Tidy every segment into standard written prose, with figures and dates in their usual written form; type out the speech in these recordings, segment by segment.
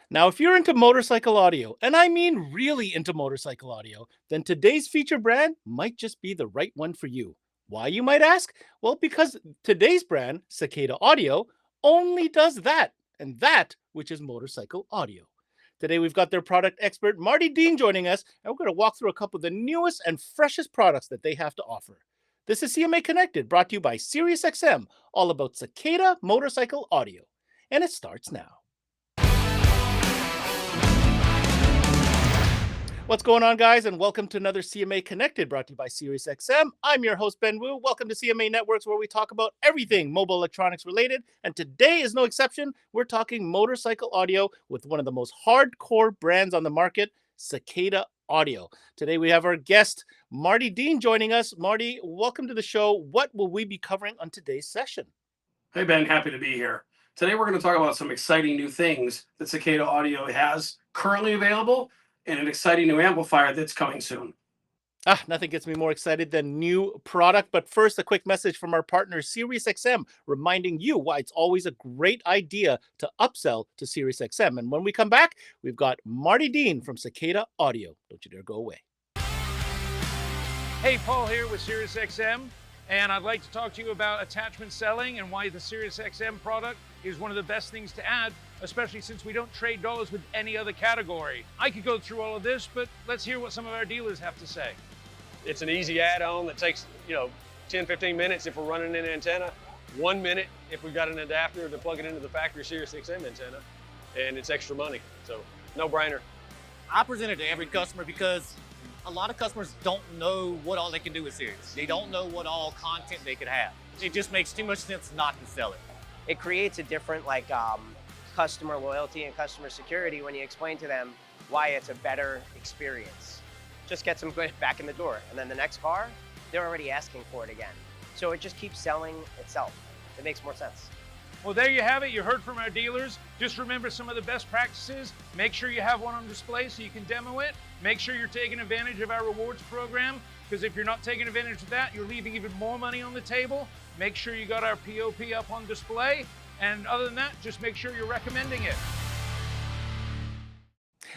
Now, if you're into motorcycle audio, and I mean really into motorcycle audio, then today's feature brand might just be the right one for you. Why, you might ask? Well, because today's brand, Cicada Audio, only does that, and that which is motorcycle audio. Today, we've got their product expert, Marty Deane, joining us, and we're going to walk through a couple of the newest and freshest products that they have to offer. This is CMA Connected, brought to you by SiriusXM, all about Cicada motorcycle audio. And it starts now. What's going on, guys, and welcome to another CMA Connected, brought to you by SiriusXM. I'm your host, Ben Wu. Welcome to CMA Networks, where we talk about everything mobile electronics related, and today is no exception. We're talking motorcycle audio with one of the most hardcore brands on the market, Cicada Audio. Today we have our guest, Marty Deane, joining us. Marty, welcome to the show. What will we be covering on today's session? Hey, Ben, happy to be here. Today we're going to talk about some exciting new things that Cicada Audio has currently available, and an exciting new amplifier that's coming soon. Nothing gets me more excited than new product. But first, a quick message from our partner, SiriusXM, reminding you why it's always a great idea to upsell to SiriusXM. And when we come back, we've got Marty Deane from Cicada Audio. Don't you dare go away. Hey, Paul here with SiriusXM, and I'd like to talk to you about attachment selling and why the SiriusXM product is one of the best things to add, especially since we don't trade dollars with any other category. I could go through all of this, but let's hear what some of our dealers have to say. It's an easy add-on that takes, 10, 15 minutes if we're running an antenna, 1 minute if we've got an adapter to plug it into the factory SiriusXM antenna, and it's extra money, so no brainer. I present it to every customer because a lot of customers don't know what all they can do with Sirius. They don't know what all content they could have. It just makes too much sense not to sell it. It creates a different customer loyalty and customer security when you explain to them why it's a better experience. Just gets them back in the door. And then the next car, they're already asking for it again. So it just keeps selling itself. It makes more sense. Well, there you have it. You heard from our dealers. Just remember some of the best practices. Make sure you have one on display so you can demo it. Make sure you're taking advantage of our rewards program, because if you're not taking advantage of that, you're leaving even more money on the table. Make sure you got our POP up on display. And other than that, just make sure you're recommending it.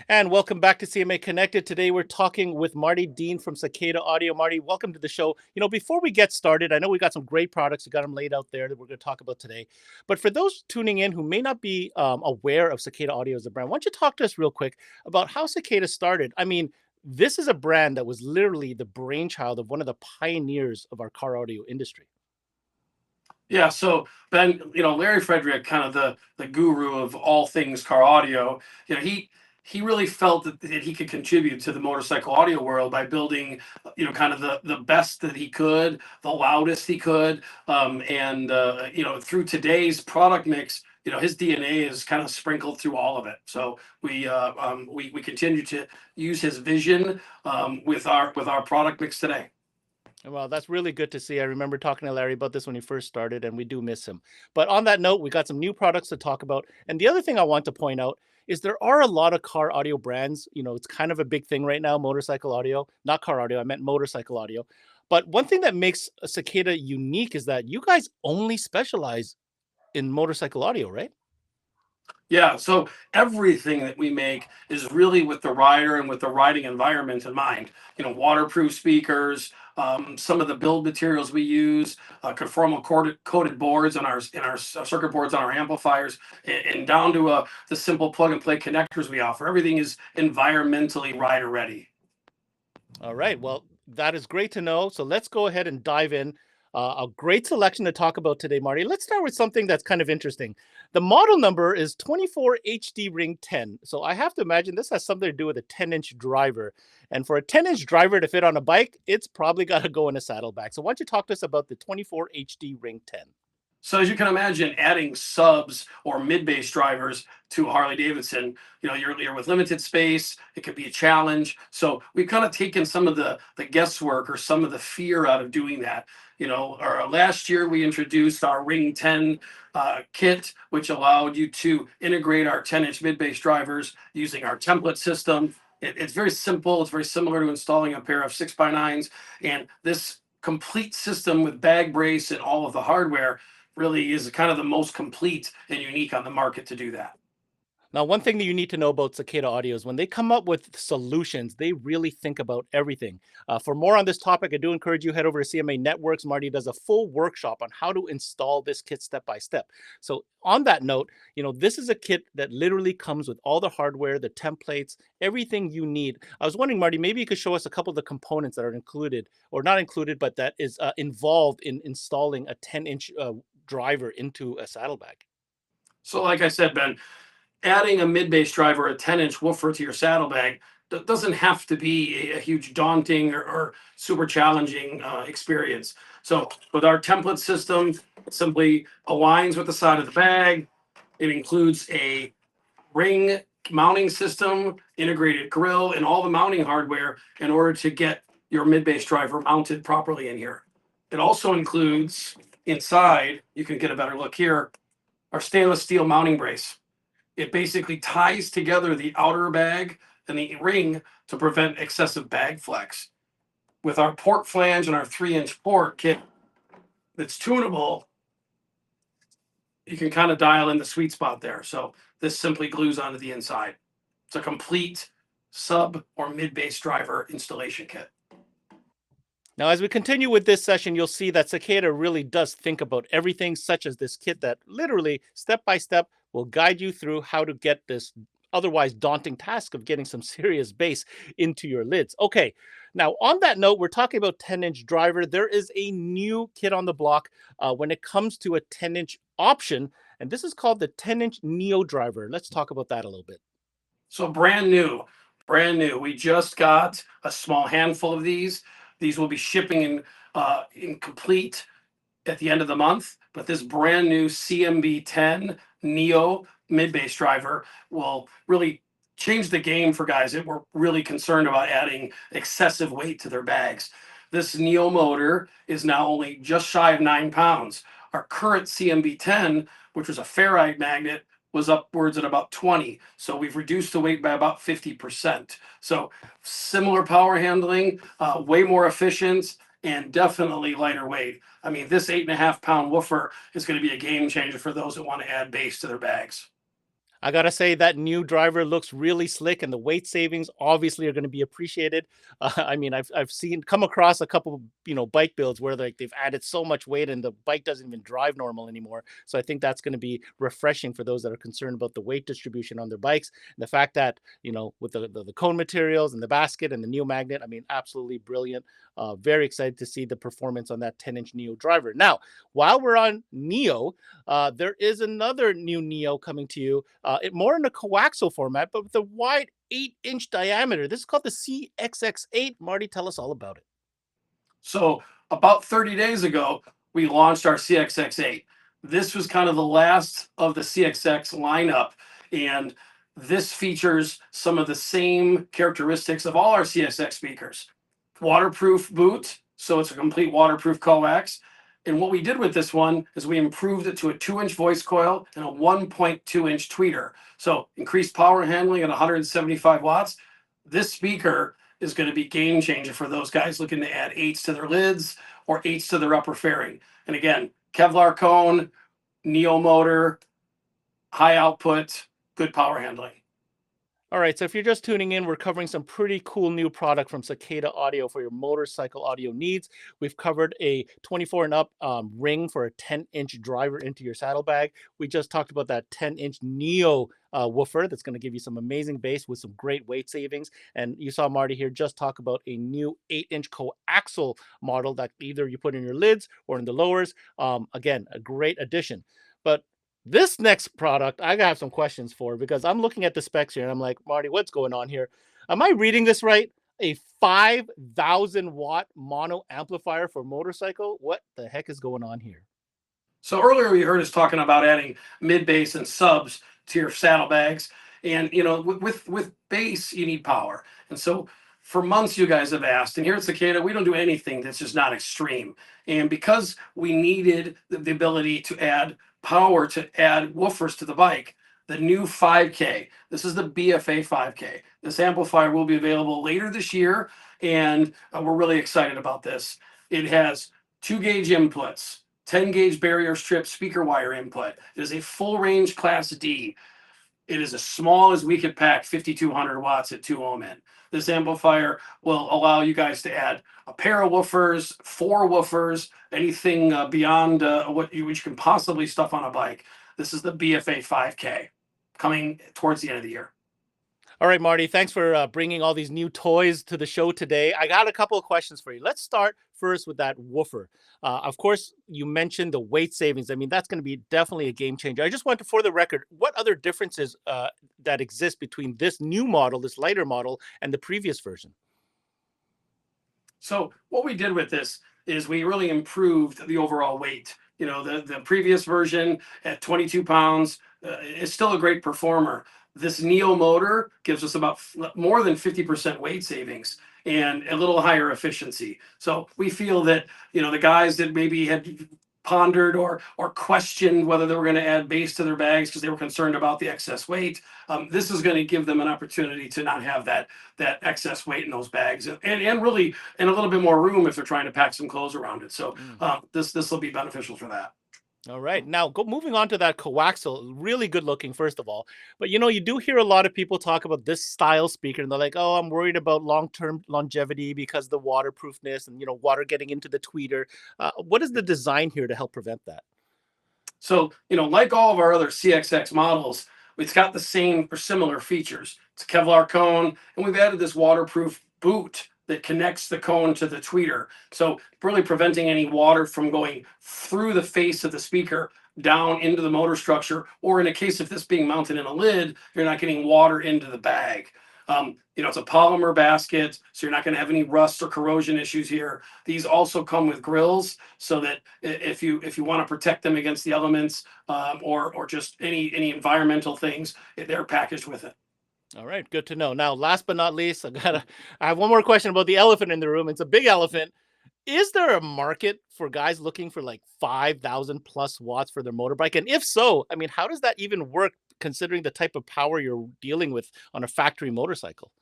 And welcome back to CMA Connected. Today we're talking with Marty Deane from Cicada Audio. Marty, welcome to the show. Before we get started, I know we got some great products. We got them laid out there that we're going to talk about today. But for those tuning in who may not be aware of Cicada Audio as a brand, why don't you talk to us real quick about how Cicada started? I mean, this is a brand that was literally the brainchild of one of the pioneers of our car audio industry. Yeah, so Ben, Larry Frederick, kind of the guru of all things car audio, he really felt that he could contribute to the motorcycle audio world by building, kind of the best that he could, the loudest he could, and through today's product mix, his DNA is kind of sprinkled through all of it. So we continue to use his vision with our product mix today. Well, that's really good to see. I remember talking to Larry about this when he first started, and we do miss him. But on that note, we got some new products to talk about. And the other thing I want to point out is there are a lot of car audio brands. It's kind of a big thing right now, motorcycle audio, not car audio. I meant motorcycle audio. But one thing that makes Cicada unique is that you guys only specialize in motorcycle audio, right? Yeah, so everything that we make is really with the rider and with the riding environment in mind. Waterproof speakers, some of the build materials we use, conformal coated boards in our circuit boards on our amplifiers, and down to the simple plug and play connectors we offer. Everything is environmentally rider ready. All right. Well, that is great to know. So let's go ahead and dive in. A great selection to talk about today, Marty. Let's start with something that's kind of interesting. The model number is 24 HD Ring 10. So I have to imagine this has something to do with a 10-inch driver. And for a 10-inch driver to fit on a bike, it's probably got to go in a saddlebag. So why don't you talk to us about the 24 HD Ring 10? So as you can imagine, adding subs or mid-bass drivers to a Harley Davidson, you're with limited space. It could be a challenge. So we've kind of taken some of the guesswork or some of the fear out of doing that. Last year we introduced our Ring 10 kit, which allowed you to integrate our 10-inch mid-bass drivers using our template system. It's very simple. It's very similar to installing a pair of 6x9s. And this complete system with bag brace and all of the hardware really is kind of the most complete and unique on the market to do that. Now, one thing that you need to know about Cicada Audio is when they come up with solutions, they really think about everything. For more on this topic, I do encourage you head over to CMA Networks. Marty does a full workshop on how to install this kit step by step. So, on that note, this is a kit that literally comes with all the hardware, the templates, everything you need. I was wondering, Marty, maybe you could show us a couple of the components that are included, or not included, but that is involved in installing a 10-inch driver into a saddlebag. So like I said, Ben, adding a mid-bass driver, a 10-inch woofer to your saddlebag doesn't have to be a huge daunting or super challenging experience. So with our template system, it simply aligns with the side of the bag. It includes a ring mounting system, integrated grill, and all the mounting hardware in order to get your mid-bass driver mounted properly in here. It also includes inside, you can get a better look here, our stainless steel mounting brace. It basically ties together the outer bag and the ring to prevent excessive bag flex. With our port flange and our 3-inch port kit that's tunable, you can kind of dial in the sweet spot there. So this simply glues onto the inside. It's a complete sub or mid-bass driver installation kit. Now, as we continue with this session, you'll see that Cicada really does think about everything, such as this kit that literally, step by step, will guide you through how to get this otherwise daunting task of getting some serious bass into your lids. Okay, now on that note, we're talking about 10-inch driver. There is a new kit on the block when it comes to a 10-inch option, and this is called the 10-inch Neo driver. Let's talk about that a little bit. So brand new. We just got a small handful of these. These will be shipping in complete at the end of the month. But this brand new CMB10 Neo mid-bass driver will really change the game for guys that were really concerned about adding excessive weight to their bags. This Neo motor is now only just shy of 9 pounds. Our current CMB10, which was a ferrite magnet, was upwards at about 20. So we've reduced the weight by about 50%. So similar power handling, way more efficient, and definitely lighter weight. I mean, this 8.5-pound woofer is going to be a game changer for those that want to add bass to their bags. I gotta say that new driver looks really slick, and the weight savings obviously are going to be appreciated. I mean, I've come across a couple, bike builds where they've added so much weight and the bike doesn't even drive normal anymore. So I think that's going to be refreshing for those that are concerned about the weight distribution on their bikes. And the fact that with the cone materials and the basket and the Neo magnet, I mean, absolutely brilliant. Very excited to see the performance on that 10-inch Neo driver. Now, while we're on Neo, there is another new Neo coming to you. More in a coaxial format, but with a wide 8-inch diameter. This is called the CXX8. Marty, tell us all about it. So about 30 days ago, we launched our CXX8. This was kind of the last of the CXX lineup, and this features some of the same characteristics of all our CXX speakers. Waterproof boot, so it's a complete waterproof coax. And what we did with this one is we improved it to a 2-inch voice coil and a 1.2-inch tweeter. So increased power handling at 175 watts. This speaker is going to be game changer for those guys looking to add 8s to their lids or 8s to their upper fairing. And again, Kevlar cone, Neo motor, high output, good power handling. All right, so if you're just tuning in, we're covering some pretty cool new product from Cicada Audio for your motorcycle audio needs. We've covered a 24 and up ring for a 10-inch driver into your saddlebag. We just talked about that 10-inch Neo woofer that's going to give you some amazing bass with some great weight savings. And you saw Marty here just talk about a new 8-inch coaxial model that either you put in your lids or in the lowers. Again, a great addition. But this next product, I have some questions for because I'm looking at the specs here and I'm like, Marty, what's going on here? Am I reading this right? A 5,000 watt mono amplifier for motorcycle? What the heck is going on here? So earlier you heard us talking about adding mid-bass and subs to your saddlebags. And, with bass, you need power. And so for months you guys have asked, and here at Cicada, we don't do anything that's just not extreme. And because we needed the ability to add power to add woofers to the bike, the new 5K, this is the BFA 5K. This amplifier will be available later this year, and we're really excited about this. It has 2-gauge inputs, 10-gauge barrier strip speaker wire input. It is a full range Class D. It is as small as we could pack 5,200 watts at 2 ohm in. This amplifier will allow you guys to add a pair of woofers, 4 woofers, anything beyond what you can possibly stuff on a bike. This is the BFA 5K coming towards the end of the year. All right, Marty, thanks for bringing all these new toys to the show today. I got a couple of questions for you. Let's start first with that woofer. Of course, you mentioned the weight savings. I mean, that's going to be definitely a game changer. I just want to, for the record, what other differences that exist between this new model, this lighter model, and the previous version? So what we did with this is we really improved the overall weight. You know, the previous version at 22 pounds is still a great performer. This Neo motor gives us about more than 50% weight savings and a little higher efficiency. So we feel that, you know, the guys that maybe had pondered or questioned whether they were going to add base to their bags because they were concerned about the excess weight, this is going to give them an opportunity to not have that excess weight in those bags, and really and a little bit more room if they're trying to pack some clothes around it. So this will be beneficial for that. All right. Now, moving on to that coaxial, really good looking, first of all. But you know, you do hear a lot of people talk about this style speaker, and they're like, "Oh, I'm worried about long-term longevity because of the waterproofness and water getting into the tweeter." What is the design here to help prevent that? So, you know, like all of our other CXX models, it's got the same or similar features. It's a Kevlar cone, and we've added this waterproof boot that connects the cone to the tweeter. So really preventing any water from going through the face of the speaker down into the motor structure, or in a case of this being mounted in a lid, you're not getting water into the bag. You know, it's a polymer basket, so you're not going to have any rust or corrosion issues here. These also come with grills, so that if you want to protect them against the elements, or just any environmental things, they're packaged with it. All right, good to know. Now, last but not least, I have one more question about the elephant in the room. It's a big elephant. Is there a market for guys looking for like 5,000 plus watts for their motorbike? And if so, I mean, how does that even work considering the type of power you're dealing with on a factory motorcycle?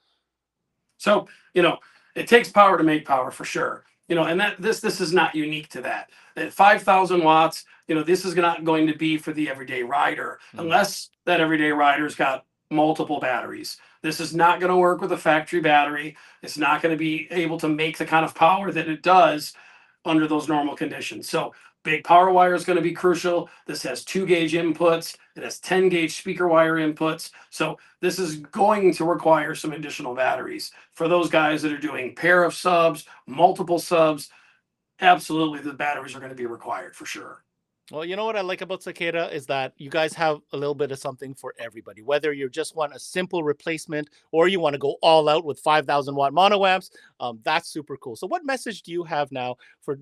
So, you know, it takes power to make power for sure. You know, and that this is not unique to that. At 5,000 watts, you know, this is not going to be for the everyday rider, unless that everyday rider's got multiple batteries. This is not going to work with a factory battery. It's not going to be able to make the kind of power that it does under those normal conditions. So big power wire is going to be crucial. This has 2-gauge inputs. It has 10-gauge speaker wire inputs. So this is going to require some additional batteries. For those guys that are doing pair of subs, multiple subs, absolutely the batteries are going to be required for sure. Well, you know what I like about Cicada is that you guys have a little bit of something for everybody. Whether you just want a simple replacement or you want to go all out with 5,000 watt mono amps, that's super cool. So, what message do you have now for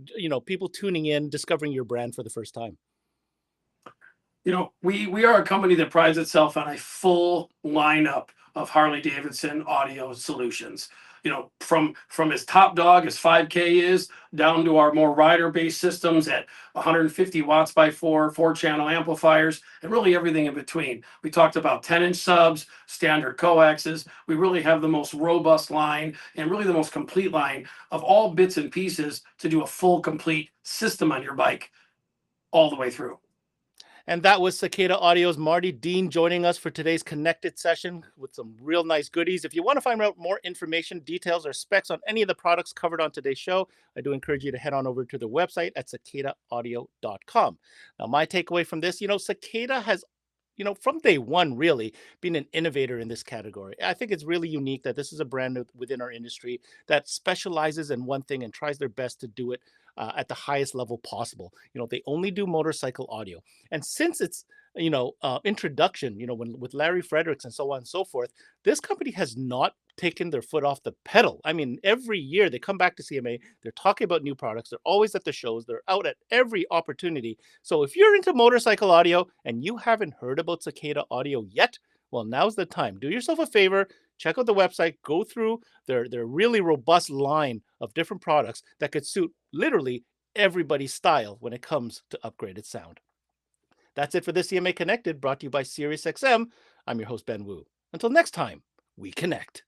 people tuning in, discovering your brand for the first time? You know, we are a company that prides itself on a full lineup of Harley Davidson audio solutions. You know, from as top dog as 5K is, down to our more rider-based systems at 150 watts by 4-channel amplifiers, and really everything in between. We talked about 10-inch subs, standard coaxes. We really have the most robust line and really the most complete line of all bits and pieces to do a full, complete system on your bike all the way through. And that was Cicada Audio's Marty Deane joining us for today's Connected session with some real nice goodies. If you want to find out more information, details, or specs on any of the products covered on today's show, I do encourage you to head on over to the website at cicadaaudio.com. Now, my takeaway from this, Cicada has from day one, really been an innovator in this category. I think it's really unique that this is a brand within our industry that specializes in one thing and tries their best to do it at the highest level possible. They only do motorcycle audio. And since its introduction, when with Larry Fredericks and so on and so forth, this company has not taken their foot off the pedal. I mean, every year they come back to CMA, they're talking about new products, they're always at the shows, they're out at every opportunity. So if you're into motorcycle audio and you haven't heard about Cicada Audio yet, well, now's the time. Do yourself a favor, check out the website, go through their really robust line of different products that could suit literally everybody's style when it comes to upgraded sound. That's it for this CMA Connected, brought to you by SiriusXM. I'm your host, Ben Wu. Until next time, we connect.